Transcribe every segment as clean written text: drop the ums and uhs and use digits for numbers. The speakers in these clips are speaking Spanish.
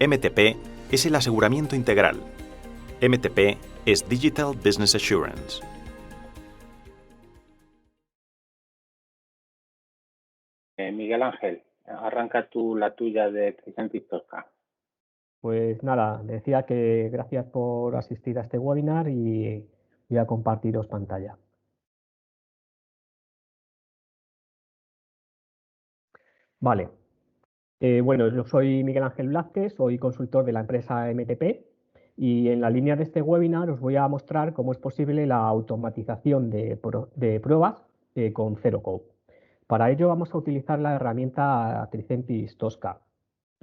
MTP es el aseguramiento integral. MTP es Digital Business Assurance. Miguel Ángel, arranca tú la tuya de Tricentis Tosca. Pues nada, decía que gracias por asistir a este webinar y voy a compartiros pantalla. Vale. Bueno, yo soy Miguel Ángel Blázquez, soy consultor de la empresa MTP y en la línea de este webinar os voy a mostrar cómo es posible la automatización de pruebas con Zero Code. Para ello vamos a utilizar la herramienta Tricentis Tosca.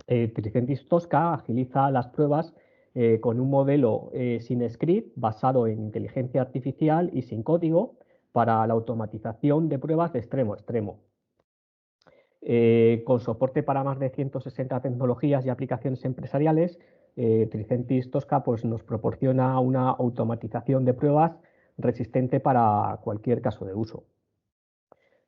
Tricentis Tosca agiliza las pruebas con un modelo sin script basado en inteligencia artificial y sin código para la automatización de pruebas de extremo a extremo. Con soporte para más de 160 tecnologías y aplicaciones empresariales, Tricentis Tosca pues, nos proporciona una automatización de pruebas resistente para cualquier caso de uso.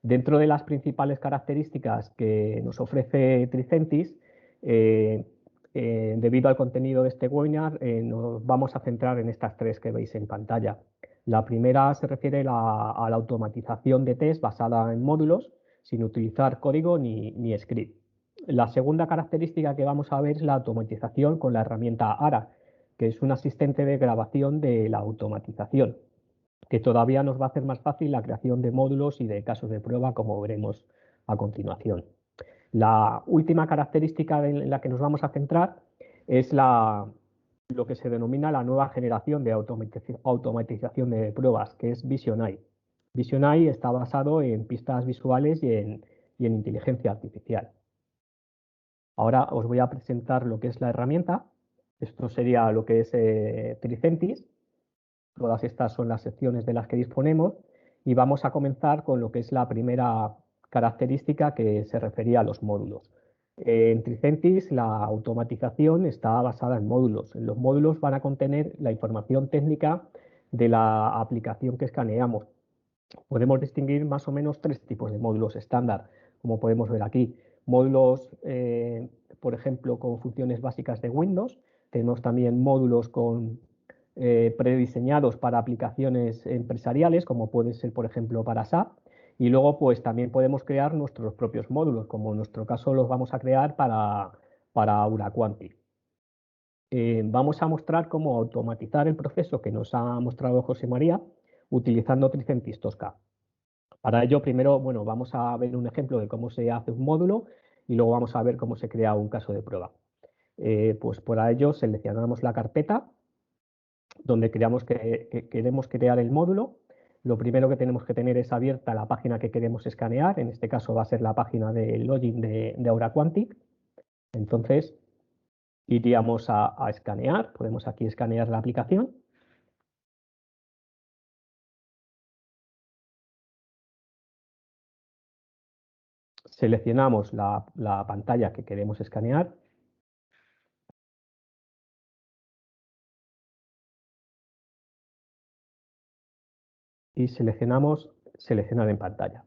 Dentro de las principales características que nos ofrece Tricentis, debido al contenido de este webinar, nos vamos a centrar en estas tres que veis en pantalla. La primera se refiere a la automatización de test basada en módulos, sin utilizar código ni script. La segunda característica que vamos a ver es la automatización con la herramienta ARA, que es un asistente de grabación de la automatización, que todavía nos va a hacer más fácil la creación de módulos y de casos de prueba, como veremos a continuación. La última característica en la que nos vamos a centrar es lo que se denomina la nueva generación de automatización de pruebas, que es Vision AI. Vision AI está basado en pistas visuales y en inteligencia artificial. Ahora os voy a presentar lo que es la herramienta. Esto sería lo que es Tricentis. Todas estas son las secciones de las que disponemos y vamos a comenzar con lo que es la primera característica, que se refería a los módulos. En Tricentis la automatización está basada en módulos. Los módulos van a contener la información técnica de la aplicación que escaneamos. Podemos distinguir más o menos tres tipos de módulos estándar, como podemos ver aquí. Módulos, por ejemplo, con funciones básicas de Windows. Tenemos también módulos prediseñados para aplicaciones empresariales, como puede ser, por ejemplo, para SAP. Y luego, pues también podemos crear nuestros propios módulos, como en nuestro caso los vamos a crear para Aura Quantic. Vamos a mostrar cómo automatizar el proceso que nos ha mostrado José María utilizando Tricentis Tosca. Para ello, primero, bueno, vamos a ver un ejemplo de cómo se hace un módulo y luego vamos a ver cómo se crea un caso de prueba. Pues para ello seleccionamos la carpeta donde queremos crear el módulo. Lo primero que tenemos que tener es abierta la página que queremos escanear. En este caso va a ser la página de login de Aura Quantic. Entonces iríamos a escanear. Podemos aquí escanear la aplicación. Seleccionamos la pantalla que queremos escanear. Y seleccionamos seleccionar en pantalla.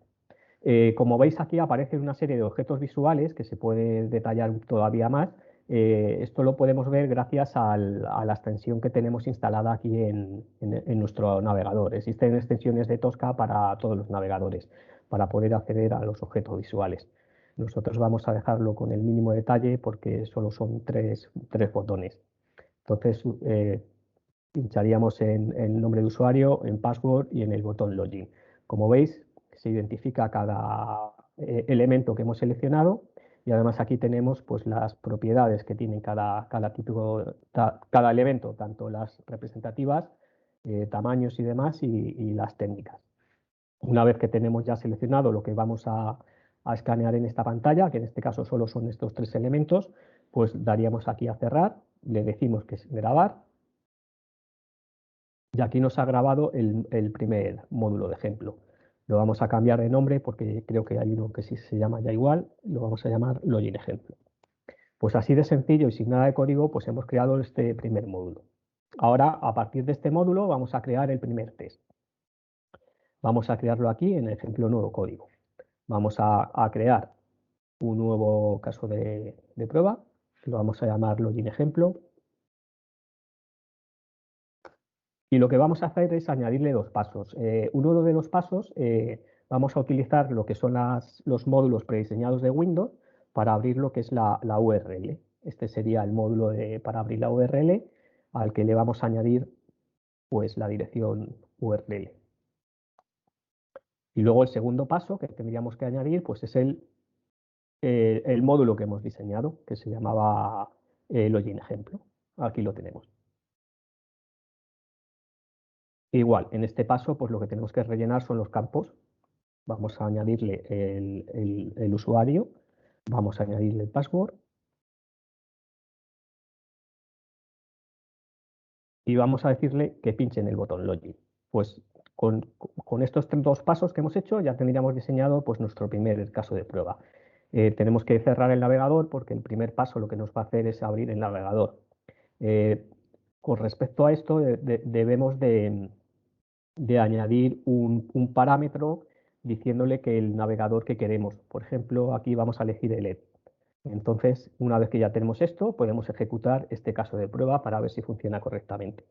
Como veis aquí aparecen una serie de objetos visuales que se pueden detallar todavía más. Esto lo podemos ver gracias a la extensión que tenemos instalada aquí en nuestro navegador. Existen extensiones de Tosca para todos los navegadores para poder acceder a los objetos visuales. Nosotros vamos a dejarlo con el mínimo detalle porque solo son tres botones. Entonces pincharíamos en el nombre de usuario, en password y en el botón login. Como veis, se identifica cada elemento que hemos seleccionado y además aquí tenemos pues, las propiedades que tiene cada elemento, tanto las representativas, tamaños y demás, y las técnicas. Una vez que tenemos ya seleccionado lo que vamos a escanear en esta pantalla, que en este caso solo son estos tres elementos, pues daríamos aquí a cerrar, le decimos que es grabar. Y aquí nos ha grabado el primer módulo de ejemplo. Lo vamos a cambiar de nombre porque creo que hay uno que sí se llama ya igual. Lo vamos a llamar login ejemplo. Pues así de sencillo y sin nada de código, pues hemos creado este primer módulo. Ahora, a partir de este módulo, vamos a crear el primer test. Vamos a crearlo aquí en el ejemplo nuevo código. Vamos a crear un nuevo caso de prueba. Lo vamos a llamar login ejemplo. Y lo que vamos a hacer es añadirle dos pasos. Uno de los pasos vamos a utilizar lo que son los módulos prediseñados de Windows para abrir lo que es la URL. Este sería el módulo para abrir la URL al que le vamos a añadir pues, la dirección URL. Y luego el segundo paso que tendríamos que añadir pues, es el módulo que hemos diseñado, que se llamaba login ejemplo. Aquí lo tenemos. Igual, en este paso, pues lo que tenemos que rellenar son los campos. Vamos a añadirle el usuario, vamos a añadirle el password y vamos a decirle que pinche en el botón login. Pues con estos dos pasos que hemos hecho ya tendríamos diseñado pues, nuestro primer caso de prueba. Tenemos que cerrar el navegador porque el primer paso lo que nos va a hacer es abrir el navegador. Con respecto a esto debemos de añadir un parámetro diciéndole que el navegador que queremos. Por ejemplo, aquí vamos a elegir el Edge. Entonces, una vez que ya tenemos esto, podemos ejecutar este caso de prueba para ver si funciona correctamente.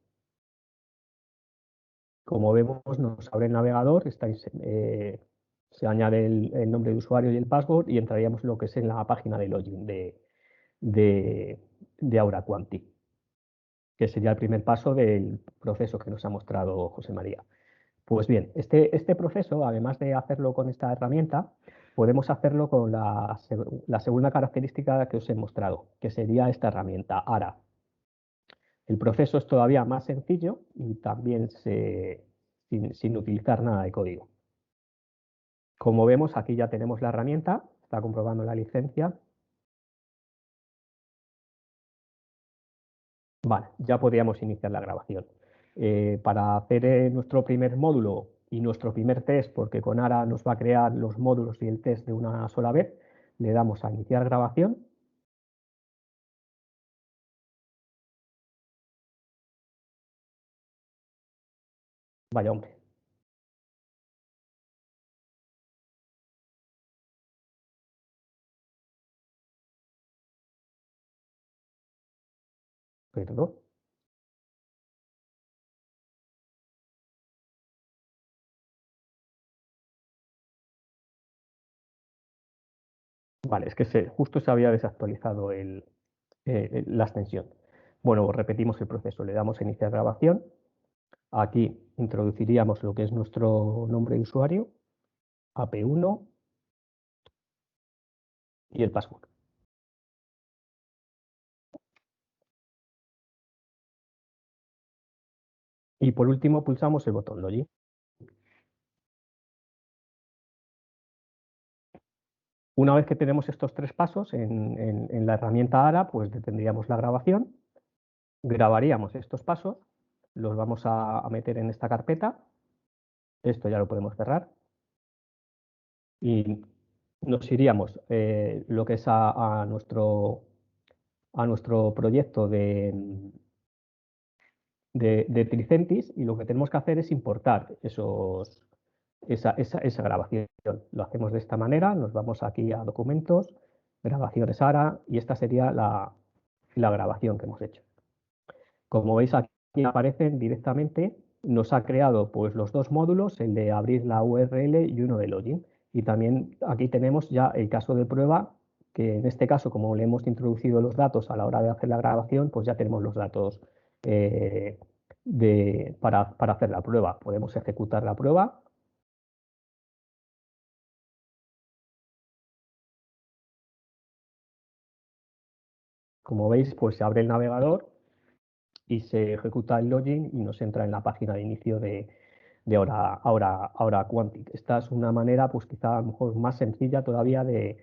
Como vemos, nos abre el navegador, se añade el nombre de usuario y el password y entraríamos lo que es en la página de login de Aura Quantic, que sería el primer paso del proceso que nos ha mostrado José María. Pues bien, este proceso, además de hacerlo con esta herramienta, podemos hacerlo con la segunda característica que os he mostrado, que sería esta herramienta, ARA. El proceso es todavía más sencillo y también sin utilizar nada de código. Como vemos, aquí ya tenemos la herramienta, está comprobando la licencia. Vale, ya podríamos iniciar la grabación. Para hacer nuestro primer módulo y nuestro primer test, porque con ARA nos va a crear los módulos y el test de una sola vez, le damos a iniciar grabación. Vaya hombre. Perdón. Vale, es que justo se había desactualizado la extensión. Bueno, repetimos el proceso. Le damos a iniciar grabación. Aquí introduciríamos lo que es nuestro nombre de usuario, AP1 y el password. Y por último pulsamos el botón Login. Una vez que tenemos estos tres pasos en la herramienta ARA, pues detendríamos la grabación, grabaríamos estos pasos, los vamos a meter en esta carpeta, esto ya lo podemos cerrar, y nos iríamos lo que es a nuestro proyecto de Tricentis, y lo que tenemos que hacer es importar esa grabación. Lo hacemos de esta manera, nos vamos aquí a documentos, grabaciones ARA, y esta sería la grabación que hemos hecho. Como veis aquí aparecen directamente, nos ha creado pues los dos módulos, el de abrir la URL y uno de login. Y también aquí tenemos ya el caso de prueba, que en este caso, como le hemos introducido los datos a la hora de hacer la grabación, pues ya tenemos los datos para hacer la prueba. Podemos ejecutar la prueba. Como veis, pues se abre el navegador y se ejecuta el login y nos entra en la página de inicio de Aura Quantic. Esta es una manera, pues quizá a lo mejor más sencilla todavía de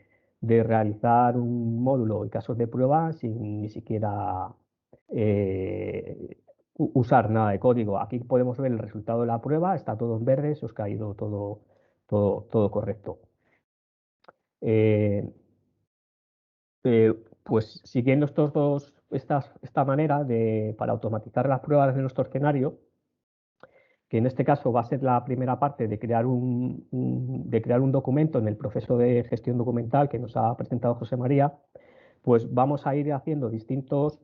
realizar un módulo y casos de prueba sin ni siquiera usar nada de código. Aquí podemos ver el resultado de la prueba, está todo en verde, se os ha ido todo correcto. Pues siguiendo esta manera para automatizar las pruebas de nuestro escenario, que en este caso va a ser la primera parte de crear un documento en el proceso de gestión documental que nos ha presentado José María, pues vamos a ir haciendo distintos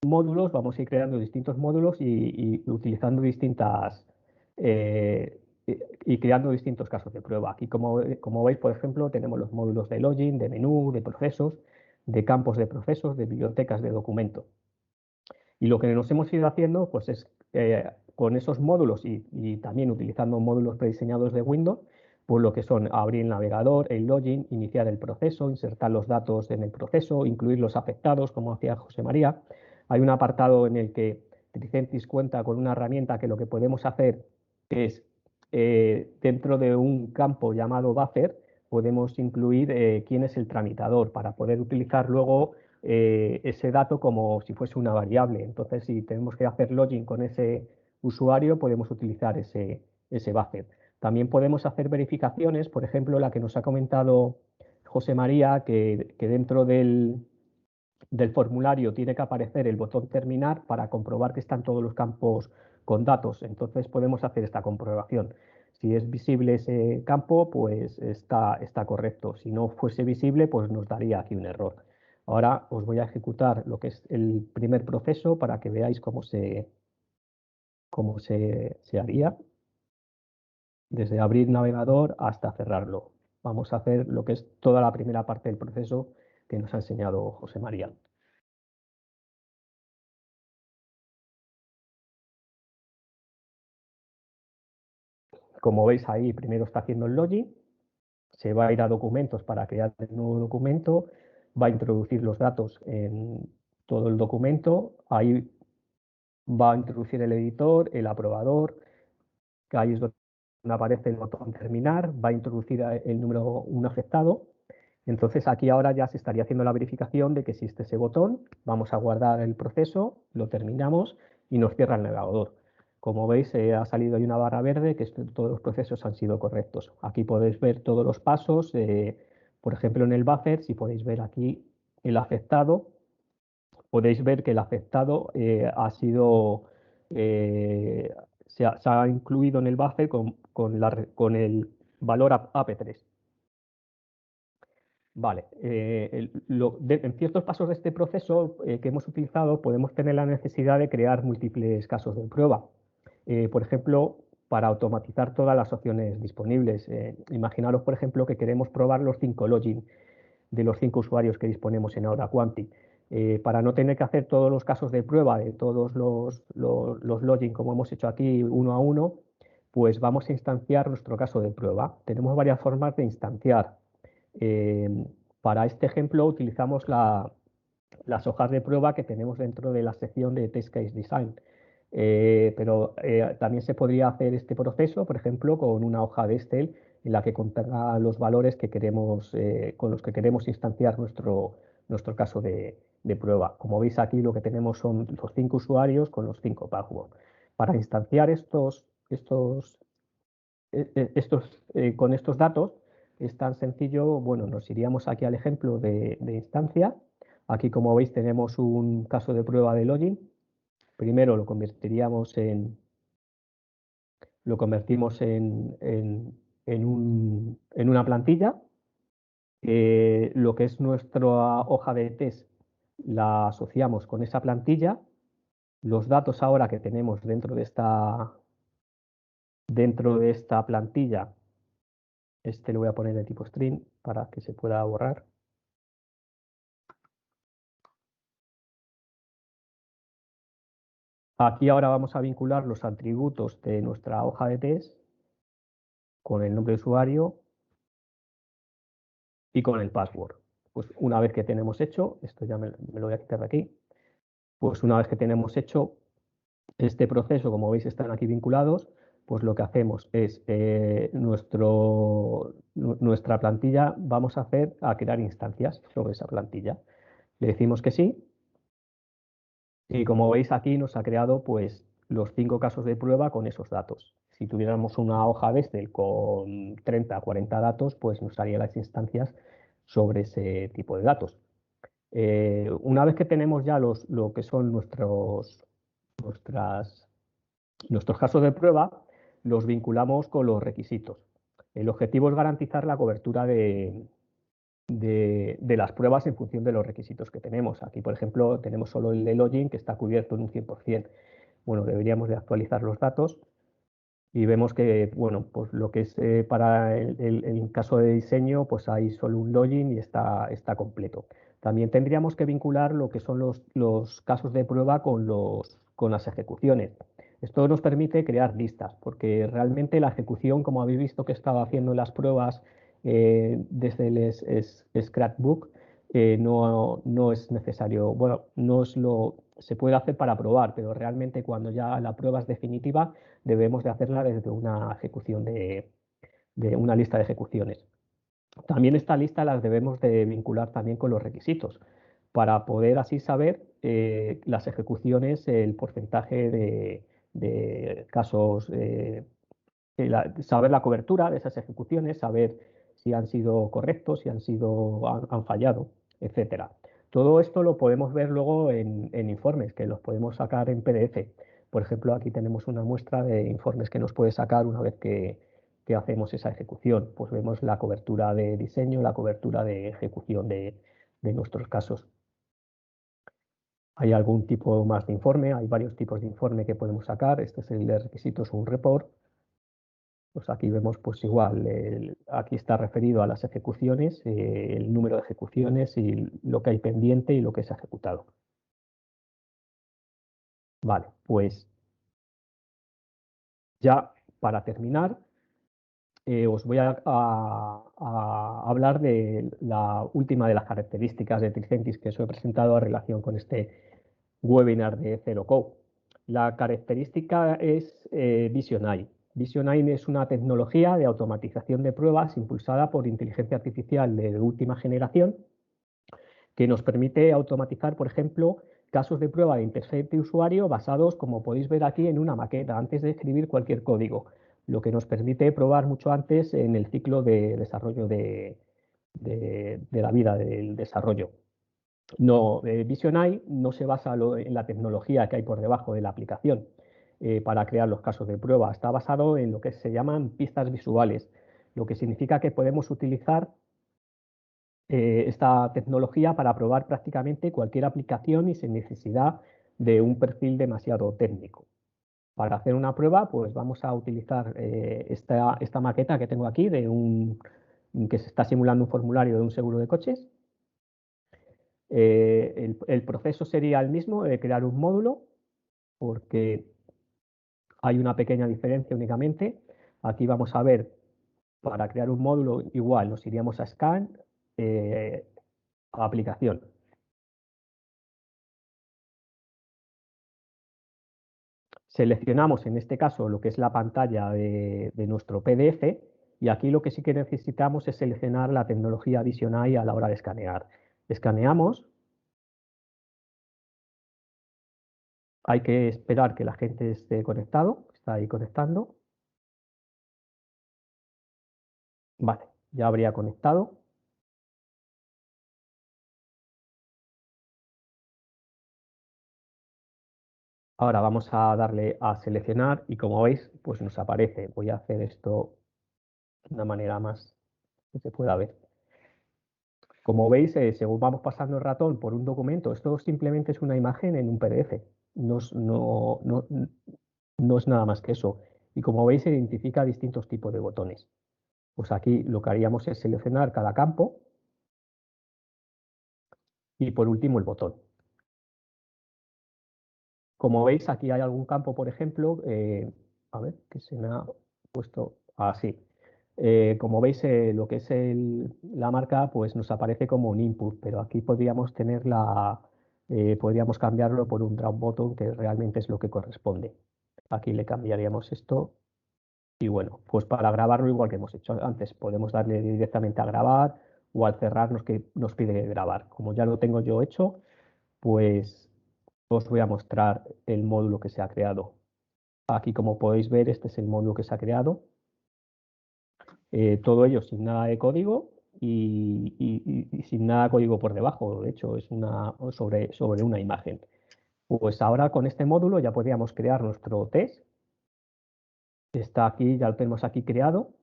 módulos, vamos a ir creando distintos módulos y utilizando distintas y creando distintos casos de prueba. Aquí, como veis, por ejemplo, tenemos los módulos de login, de menú, de procesos, de campos de procesos, de bibliotecas de documento. Y lo que nos hemos ido haciendo pues es con esos módulos y también utilizando módulos prediseñados de Windows, pues lo que son abrir el navegador, el login, iniciar el proceso, insertar los datos en el proceso, incluir los afectados, como hacía José María. Hay un apartado en el que Tricentis cuenta con una herramienta que lo que podemos hacer es, dentro de un campo llamado buffer, podemos incluir quién es el tramitador para poder utilizar luego ese dato como si fuese una variable. Entonces, si tenemos que hacer login con ese usuario, podemos utilizar ese buffer. También podemos hacer verificaciones, por ejemplo, la que nos ha comentado José María, que dentro del formulario tiene que aparecer el botón terminar para comprobar que están todos los campos con datos. Entonces podemos hacer esta comprobación. Si es visible ese campo, pues está correcto. Si no fuese visible, pues nos daría aquí un error. Ahora os voy a ejecutar lo que es el primer proceso para que veáis cómo se haría, desde abrir navegador hasta cerrarlo. Vamos a hacer lo que es toda la primera parte del proceso que nos ha enseñado José María. Como veis ahí, primero está haciendo el login, se va a ir a documentos para crear el nuevo documento, va a introducir los datos en todo el documento, ahí va a introducir el editor, el aprobador, que ahí es donde aparece el botón terminar, va a introducir el número un afectado. Entonces aquí ahora ya se estaría haciendo la verificación de que existe ese botón, vamos a guardar el proceso, lo terminamos y nos cierra el navegador. Como veis, ha salido ahí una barra verde que todos los procesos han sido correctos. Aquí podéis ver todos los pasos, por ejemplo en el buffer, si podéis ver aquí el afectado, podéis ver que el afectado ha sido, se ha incluido en el buffer con el valor AP3. Vale, en ciertos pasos de este proceso que hemos utilizado podemos tener la necesidad de crear múltiples casos de prueba. Por ejemplo, para automatizar todas las opciones disponibles. Imaginaros, por ejemplo, que queremos probar los 5 login de los 5 usuarios que disponemos en Aura Quanti. Para no tener que hacer todos los casos de prueba de todos los login como hemos hecho aquí uno a uno, pues vamos a instanciar nuestro caso de prueba. Tenemos varias formas de instanciar. Para este ejemplo utilizamos las hojas de prueba que tenemos dentro de la sección de Test Case Design. Pero también se podría hacer este proceso, por ejemplo, con una hoja de Excel en la que contenga los valores que queremos, con los que queremos instanciar nuestro caso de prueba. Como veis aquí lo que tenemos son los 5 usuarios con los 5 passwords. Para instanciar con estos datos es tan sencillo, bueno, nos iríamos aquí al ejemplo de instancia. Aquí, como veis, tenemos un caso de prueba de login. Primero lo convertimos en una plantilla. Lo que es nuestra hoja de test la asociamos con esa plantilla. Los datos ahora que tenemos dentro de esta plantilla, lo voy a poner de tipo string para que se pueda borrar. Aquí ahora vamos a vincular los atributos de nuestra hoja de test con el nombre de usuario y con el password. Pues una vez que tenemos hecho, esto ya me lo voy a quitar de aquí, pues una vez que tenemos hecho este proceso, como veis están aquí vinculados, pues lo que hacemos es nuestra plantilla, vamos a crear instancias sobre esa plantilla. Le decimos que sí y como veis aquí nos ha creado pues los 5 casos de prueba con esos datos. Si tuviéramos una hoja de Excel con 30 o 40 datos, pues nos haría las instancias sobre ese tipo de datos. Una vez que tenemos ya lo que son nuestros casos de prueba, los vinculamos con los requisitos. El objetivo es garantizar la cobertura de de las pruebas en función de los requisitos que tenemos. Aquí, por ejemplo, tenemos solo el de login que está cubierto en un 100%. Bueno, deberíamos de actualizar los datos y vemos que, bueno, pues lo que es para el caso de diseño, pues hay solo un login y está completo. También tendríamos que vincular lo que son los casos de prueba con las ejecuciones. Esto nos permite crear listas, porque realmente la ejecución, como habéis visto que estaba haciendo las pruebas desde el Scrapbook, no es necesario, bueno, se puede hacer para probar, pero realmente cuando ya la prueba es definitiva, debemos de hacerla desde una ejecución de una lista de ejecuciones. También esta lista las debemos de vincular también con los requisitos, para poder así saber las ejecuciones, el porcentaje de casos, saber la cobertura de esas ejecuciones, saber si han sido correctos, si han fallado, etcétera. Todo esto lo podemos ver luego en informes, que los podemos sacar en PDF. Por ejemplo, aquí tenemos una muestra de informes que nos puede sacar una vez que hacemos esa ejecución. Pues vemos la cobertura de diseño, la cobertura de ejecución de nuestros casos. Hay algún tipo más de informe, hay varios tipos de informe que podemos sacar. Este es el de requisitos o un report. Pues aquí vemos pues igual, aquí está referido a las ejecuciones, el número de ejecuciones y lo que hay pendiente y lo que se ha ejecutado. Vale, pues ya para terminar, os voy a hablar de la última de las características de Tricentis que os he presentado en relación con este webinar de Zero Code. La característica es Vision AI. Vision AI es una tecnología de automatización de pruebas impulsada por inteligencia artificial de última generación que nos permite automatizar, por ejemplo, casos de prueba de interfaz de usuario basados, como podéis ver aquí, en una maqueta, antes de escribir cualquier código, lo que nos permite probar mucho antes en el ciclo de desarrollo de la vida del desarrollo. No, Vision AI no se basa en la tecnología que hay por debajo de la aplicación para crear los casos de prueba. Está basado en lo que se llaman pistas visuales, lo que significa que podemos utilizar esta tecnología para probar prácticamente cualquier aplicación y sin necesidad de un perfil demasiado técnico. Para hacer una prueba, pues vamos a utilizar esta maqueta que tengo aquí que se está simulando un formulario de un seguro de coches. El proceso sería el mismo de crear un módulo, porque hay una pequeña diferencia únicamente. Aquí vamos a ver, para crear un módulo igual nos iríamos a Scan, a Aplicación. Seleccionamos en este caso lo que es la pantalla de nuestro PDF y aquí lo que sí que necesitamos es seleccionar la tecnología Vision AI a la hora de escanear. Escaneamos. Hay que esperar que la gente esté conectado, está ahí conectando. Vale, ya habría conectado. Ahora vamos a darle a seleccionar y como veis, pues nos aparece. Voy a hacer esto de una manera más que se pueda ver. Como veis, según vamos pasando el ratón por un documento, esto simplemente es una imagen en un PDF. No es nada más que eso. Y como veis, se identifica distintos tipos de botones. Pues aquí lo que haríamos es seleccionar cada campo y por último el botón. Como veis, aquí hay algún campo, por ejemplo, a ver, que se me ha puesto así. Como veis, lo que es la marca, pues nos aparece como un input, pero aquí podríamos podríamos cambiarlo por un drop button, que realmente es lo que corresponde. Aquí le cambiaríamos esto y bueno, pues para grabarlo igual que hemos hecho antes, podemos darle directamente a grabar o al cerrarnos que nos pide grabar. Como ya lo tengo yo hecho, pues os voy a mostrar el módulo que se ha creado. Aquí, como podéis ver, este es el módulo que se ha creado. Todo ello sin nada de código y sin nada de código por debajo. De hecho, es sobre una imagen. Pues ahora con este módulo ya podríamos crear nuestro test. Está aquí, ya lo tenemos aquí creado.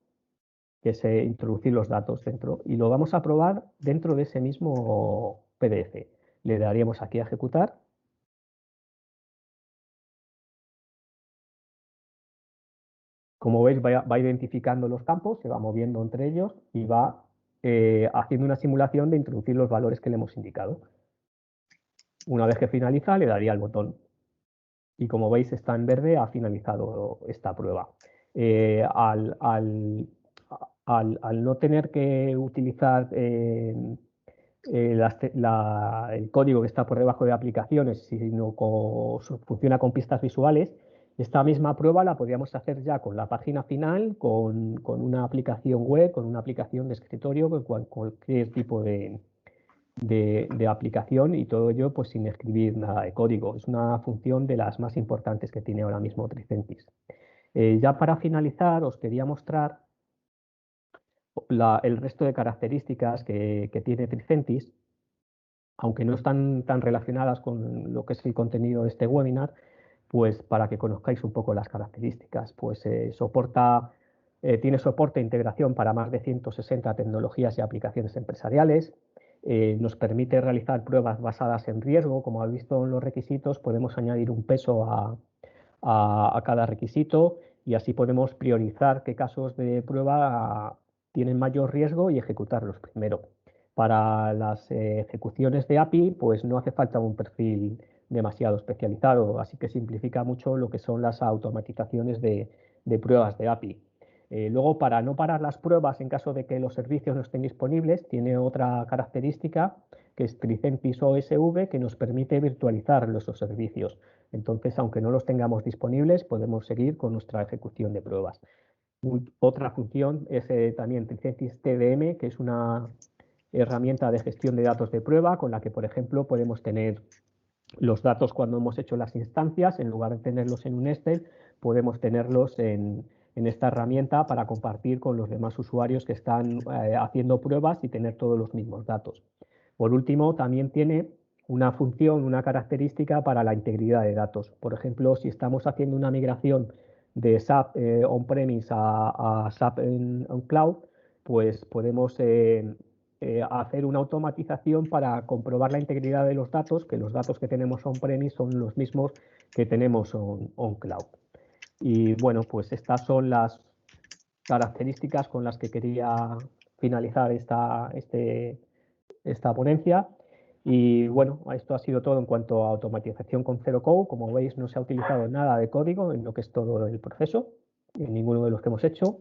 que es introducir los datos dentro. Y lo vamos a probar dentro de ese mismo PDF. Le daríamos aquí a ejecutar. Como veis, va identificando los campos, se va moviendo entre ellos y va haciendo una simulación de introducir los valores que le hemos indicado. Una vez que finaliza, le daría al botón. Y como veis, está en verde, ha finalizado esta prueba. Al no tener que utilizar el código que está por debajo de aplicaciones, sino funciona con pistas visuales, esta misma prueba la podríamos hacer ya con la página final, con una aplicación web, con una aplicación de escritorio, con cualquier tipo de aplicación, y todo ello pues sin escribir nada de código. Es una función de las más importantes que tiene ahora mismo Tricentis. Ya para finalizar os quería mostrar el resto de características que tiene Tricentis, aunque no están tan relacionadas con lo que es el contenido de este webinar, pues para que conozcáis un poco las características. Pues tiene soporte e integración para más de 160 tecnologías y aplicaciones empresariales. Nos permite realizar pruebas basadas en riesgo. Como habéis visto en los requisitos, podemos añadir un peso a cada requisito y así podemos priorizar qué casos de prueba tienen mayor riesgo y ejecutarlos primero. Para las ejecuciones de API, pues no hace falta un perfil demasiado especializado, así que simplifica mucho lo que son las automatizaciones de pruebas de API. Luego, para no parar las pruebas en caso de que los servicios no estén disponibles, tiene otra característica que es Tricentis OSV, que nos permite virtualizar nuestros servicios. Entonces, aunque no los tengamos disponibles, podemos seguir con nuestra ejecución de pruebas. Otra función es también Tricentis TDM, que es una herramienta de gestión de datos de prueba con la que, por ejemplo, podemos tener los datos cuando hemos hecho las instancias. En lugar de tenerlos en un Excel, podemos tenerlos en esta herramienta para compartir con los demás usuarios que están haciendo pruebas y tener todos los mismos datos. Por último, también tiene una función, una característica para la integridad de datos. Por ejemplo, si estamos haciendo una migración de SAP on-premise a SAP en cloud, pues podemos hacer una automatización para comprobar la integridad de los datos, que los datos que tenemos on-premise son los mismos que tenemos on-cloud. Y bueno, pues estas son las características con las que quería finalizar esta ponencia. Y bueno, esto ha sido todo en cuanto a automatización con Zero Code. Como veis, no se ha utilizado nada de código en lo que es todo el proceso, en ninguno de los que hemos hecho.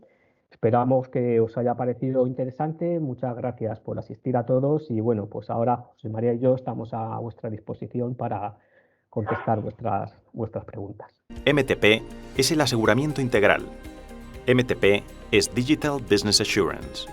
Esperamos que os haya parecido interesante. Muchas gracias por asistir a todos y bueno, pues ahora José María y yo estamos a vuestra disposición para contestar vuestras preguntas. MTP es el aseguramiento integral. MTP es Digital Business Assurance.